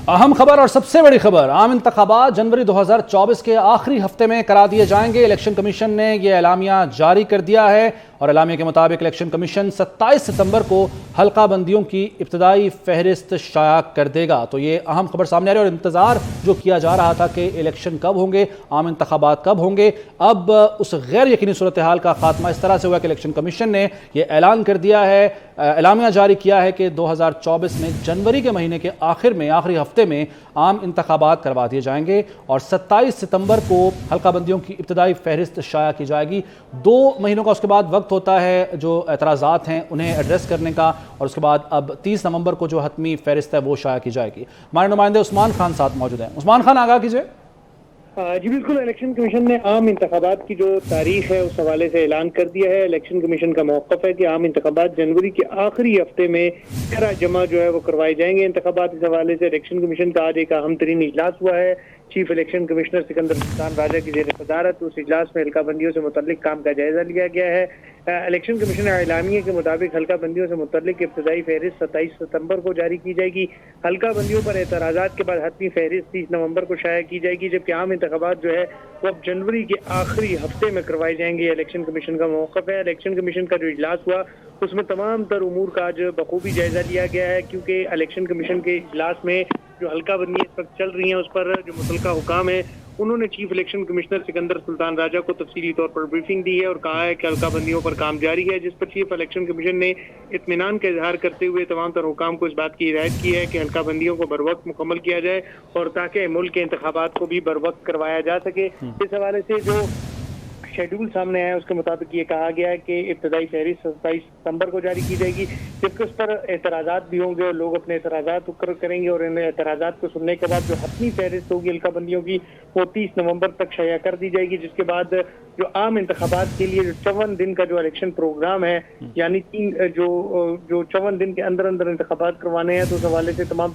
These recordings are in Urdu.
اہم خبر اور سب سے بڑی خبر، عام انتخابات جنوری 2024 کے آخری ہفتے میں کرا دیے جائیں گے۔ الیکشن کمیشن نے یہ اعلامیہ جاری کر دیا ہے اور اعلامیہ کے مطابق الیکشن کمیشن 27 ستمبر کو حلقہ بندیوں کی ابتدائی فہرست شائع کر دے گا۔ تو یہ اہم خبر سامنے آ رہی ہے اور انتظار جو کیا جا رہا تھا کہ الیکشن کب ہوں گے، عام انتخابات کب ہوں گے، اب اس غیر یقینی صورتحال کا خاتمہ اس طرح سے ہوا کہ الیکشن کمیشن نے یہ اعلان کر دیا ہے، اعلامیہ جاری کیا ہے کہ 2024 میں جنوری کے مہینے کے آخر میں، آخری ہفتے میں عام انتخابات کروا دیے جائیں گے اور 27 ستمبر کو حلقہ بندیوں کی ابتدائی فہرست شائع کی جائے گی۔ 2 مہینوں کا اس کے بعد وقت ہوتا ہے جو اعتراضات ہیں انہیں ایڈریس کرنے کا، اور اس کے بعد اب 30 نومبر کو جو حتمی فہرست ہے وہ شائع کی جائے گی۔ ہمارے نمائندے عثمان خان ساتھ موجود ہیں۔ عثمان خان، آگاہ کیجئے۔ جی بالکل، الیکشن کمیشن نے عام انتخابات کی جو تاریخ ہے اس حوالے سے اعلان کر دیا ہے۔ الیکشن کمیشن کا موقف ہے کہ عام انتخابات جنوری کے آخری ہفتے میں جمع جو ہے وہ کروائے جائیں گے۔ انتخابات اس حوالے سے الیکشن کمیشن کا آج ایک اہم ترین اجلاس ہوا ہے۔ چیف الیکشن کمشنر سکندر سلطان راجہ کی زیر صدارت اس اجلاس میں حلقہ بندیوں سے متعلق کام کا جائزہ لیا گیا ہے۔ الیکشن کمیشن اعلامیہ کے مطابق حلقہ بندیوں سے متعلق ابتدائی فہرست 27 ستمبر کو جاری کی جائے گی۔ حلقہ بندیوں پر اعتراضات کے بعد حتمی فہرست 30 نومبر کو شائع کی جائے گی، جبکہ عام انتخابات جو ہے وہ اب جنوری کے آخری ہفتے میں کروائے جائیں گے۔ الیکشن کمیشن کا موقف ہے۔ الیکشن کمیشن کا جو اجلاس ہوا اس میں تمام تر امور کا آج بخوبی جائزہ لیا گیا ہے، کیونکہ الیکشن کمیشن کے اجلاس میں جو حلقہ بندی اس وقت چل رہی ہیں اس پر جو متعلقہ حکام ہیں انہوں نے چیف الیکشن کمشنر سکندر سلطان راجہ کو تفصیلی طور پر بریفنگ دی ہے اور کہا ہے کہ حلقہ بندیوں پر کام جاری ہے، جس پر چیف الیکشن کمیشن نے اطمینان کا اظہار کرتے ہوئے تمام تر حکام کو اس بات کی ہدایت کی ہے کہ حلقہ بندیوں کو بروقت مکمل کیا جائے اور تاکہ ملک کے انتخابات کو بھی بروقت کروایا جا سکے۔ اس حوالے سے جو شیڈول سامنے آیا اس کے مطابق یہ کہا گیا ہے کہ ابتدائی فہرست 27 ستمبر کو جاری کی جائے گی، جبکہ اس پر اعتراضات بھی ہوں گے اور لوگ اپنے اعتراضات کریں گے اور ان اعتراضات کو سننے کے بعد جو حتمی فہرست ہوگی حلقہ بندیوں کی وہ 30 نومبر تک شائع کر دی جائے گی، جس کے بعد جو عام انتخابات کے لیے جو 54 دن کا جو الیکشن پروگرام ہے، یعنی جو 54 دن کے اندر انتخابات کروانے ہیں، تو اس حوالے سے تمام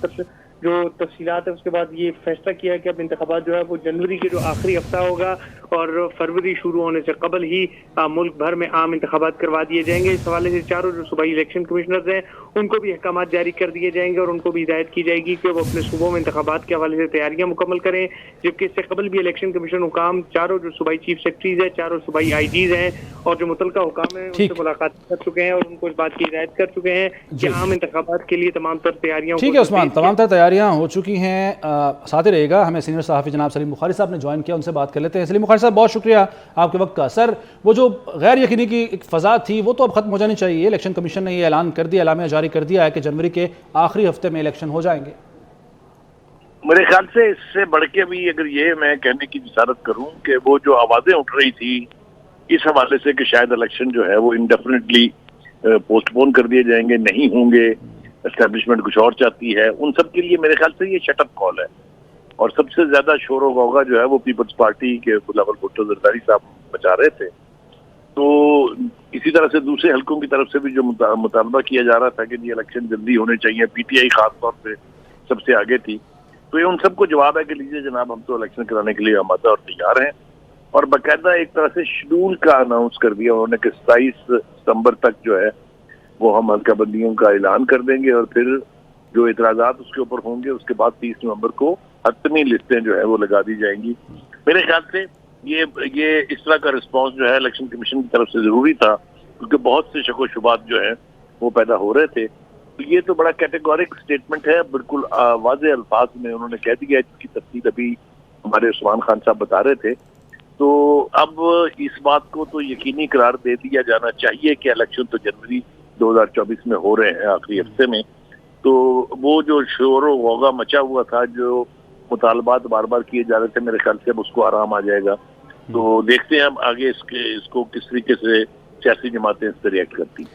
جو تفصیلات ہے اس کے بعد یہ فیصلہ کیا کہ اب انتخابات جو ہے وہ جنوری کے جو آخری ہفتہ ہوگا اور فروری شروع ہونے سے قبل ہی ملک بھر میں عام انتخابات کروا دیے جائیں گے۔ اس حوالے سے چاروں جو صوبائی الیکشن کمشنرز ہیں ان کو بھی احکامات جاری کر دیے جائیں گے اور ان کو بھی ہدایت کی جائے گی کہ وہ اپنے صوبوں میں انتخابات کے حوالے سے تیاریاں مکمل کریں، جبکہ اس سے قبل بھی الیکشن کمیشن حکام چاروں جو صوبائی چیف سیکرٹریز ہیں، چاروں صوبائی آئی جیز ہیں اور جو متعلقہ حکام ہیں ان سے ملاقات کر چکے ہیں اور ان کو اس بات کی ہدایت کر چکے ہیں کہ عام انتخابات کے لیے تمام تر تیاریاں ٹھیک ہے عثمان، تمام تر تیاریاں ہو چکی ہیں۔ ساتھ رہے گا، ہمیں سینئر صحافی جناب سلیم بخاری صاحب نے جوائن کیا، ان سے بات کر لیتے ہیں۔ سلیم بخاری صاحب، بہت شکریہ آپ کے وقت کا۔ سر، وہ جو غیر یقینی کی ایک فضا تھی وہ تو اب ختم ہو جانی چاہیے۔ الیکشن کمیشن نے یہ اعلان کر دیا، اعلامیہ جاری کر دیا ہے کہ جنوری کے آخری ہفتے میں الیکشن ہو جائیں گے۔ میرے خیال سے اس سے بڑھ کے بھی اگر یہ میں کہنے کی جسارت کروں کہ وہ جو آوازیں اٹھ رہی تھی اس حوالے سے کہ شاید الیکشن جو ہے وہ انڈیفینیٹلی پوسٹ پون کر دیے جائیں گے، نہیں ہوں گے، اسٹیبلشمنٹ کچھ اور چاہتی ہے، ان سب کے لیے میرے خیال سے یہ شٹ اپ کال ہے۔ اور سب سے زیادہ شور و غوغا جو ہے وہ پیپلز پارٹی کے بلاول بھٹو زرداری صاحب بچا رہے تھے۔ تو اسی طرح سے دوسرے حلقوں کی طرف سے بھی جو مطالبہ کیا جا رہا تھا کہ یہ الیکشن جلدی ہونے چاہیے، پی ٹی آئی خاص طور پہ سب سے آگے تھی، تو یہ ان سب کو جواب ہے کہ لیجیے جناب، ہم تو الیکشن کرانے کے لیے آمادہ اور تیار ہیں، اور باقاعدہ ایک طرح سے شیڈول کا اناؤنس کر دیا انہوں نے کہ 27 ستمبر تک جو ہے وہ ہم حلقہ بندیوں کا اعلان کر دیں گے اور پھر جو اعتراضات اس کے اوپر ہوں گے اس کے بعد 30 نومبر کو حتمی لسٹیں جو ہے وہ لگا دی جائیں گی۔ میرے خیال سے یہ اس طرح کا رسپانس جو ہے الیکشن کمیشن کی طرف سے ضروری تھا، کیونکہ بہت سے شک و شبہات جو ہیں وہ پیدا ہو رہے تھے۔ تو یہ تو بڑا کیٹیگورک سٹیٹمنٹ ہے، بالکل واضح الفاظ میں انہوں نے کہہ دیا ہے، جس کی تفصیل ابھی ہمارے عثمان خان صاحب بتا رہے تھے۔ تو اب اس بات کو تو یقینی قرار دے دیا جانا چاہیے کہ الیکشن تو جنوری 2024 میں ہو رہے ہیں آخری ہفتے میں۔ تو وہ جو شور و غوغا مچا ہوا تھا، جو مطالبات بار بار کیے جا رہے تھے، میرے خیال سے اب اس کو آرام آ جائے گا۔ تو دیکھتے ہیں ہم آگے اس کو کس طریقے سے سیاسی جماعتیں اس پہ ریئیکٹ کرتی ہیں۔